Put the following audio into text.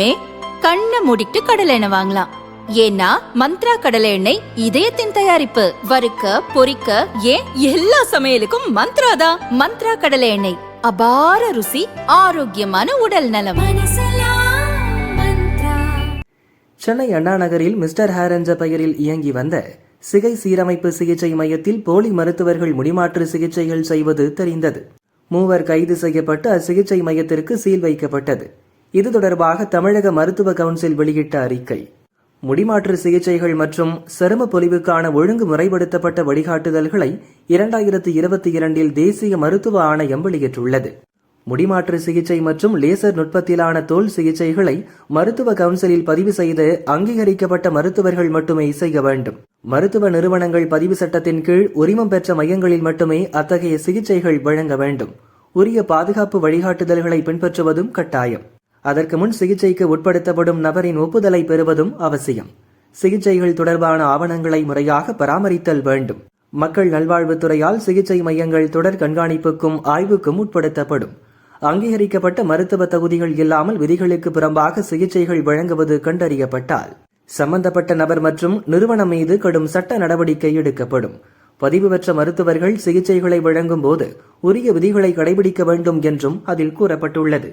இனிமே கண்ணை மூடிட்டு கடலை எண்ணெய் வாங்கலாம். ஏன்னா மந்த்ரா கடலை எண்ணெய் இதயத்தின் தயாரிப்பு. வறுக்க பொரிக்க ஏன் எல்லா சமையலுக்கும் மந்த்ரா தான். மந்த்ரா கடலை எண்ணெய், அபார ருசி, ஆரோக்கியமான உடல் நலம். சென்னை அண்ணா நகரில் மிஸ்டர் ஹேர் என்ற பெயரில் இயங்கி வந்த சிகை சீரமைப்பு சிகிச்சை மையத்தில் போலி மருத்துவர்கள் முடிமாற்று சிகிச்சைகள் செய்வது தெரிந்தது. 3 கைது செய்யப்பட்டு அச்சிகிச்சை மையத்திற்கு சீல் வைக்கப்பட்டது. இது தொடர்பாக தமிழக மருத்துவ கவுன்சில் வெளியிட்ட அறிக்கை, முடிமாற்று சிகிச்சைகள் மற்றும் சரும பொலிவுக்கான ஒழுங்கு முறைப்படுத்தப்பட்ட வழிகாட்டுதல்களை 2022 தேசிய மருத்துவ ஆணையம் வெளியிட்டுள்ளது. முடிமாற்று சிகிச்சை மற்றும் லேசர் நுட்பத்திலான தோல் சிகிச்சைகளை மருத்துவ கவுன்சிலில் பதிவு செய்து அங்கீகரிக்கப்பட்ட மருத்துவர்கள் மட்டுமே செய்ய வேண்டும். மருத்துவ நிறுவனங்கள் பதிவு சட்டத்தின் கீழ் உரிமம் பெற்ற மையங்களில் மட்டுமே அத்தகைய சிகிச்சைகள் வழங்க வேண்டும். உரிய பாதுகாப்பு வழிகாட்டுதல்களை பின்பற்றுவதும் கட்டாயம். அதற்கு முன் சிகிச்சைக்கு உட்படுத்தப்படும் நபரின் ஒப்புதலை பெறுவதும் அவசியம். சிகிச்சைகள் தொடர்பான ஆவணங்களை முறையாக பராமரித்தல் வேண்டும். மக்கள் நல்வாழ்வுத்துறையால் சிகிச்சை மையங்கள் தொடர் கண்காணிப்புக்கும் ஆய்வுக்கும் உட்படுத்தப்படும். அங்கீகரிக்கப்பட்ட மருத்துவ தகுதிகள் இல்லாமல் விதிகளுக்கு புறம்பாக சிகிச்சைகள் வழங்குவது கண்டறியப்பட்டால் சம்பந்தப்பட்ட நபர் மற்றும் நிறுவனம் மீது கடும் சட்ட நடவடிக்கை எடுக்கப்படும். பதிவு பெற்ற மருத்துவர்கள் சிகிச்சைகளை வழங்கும் போது உரிய விதிகளை கடைபிடிக்க வேண்டும் என்றும் அதில் கூறப்பட்டுள்ளது.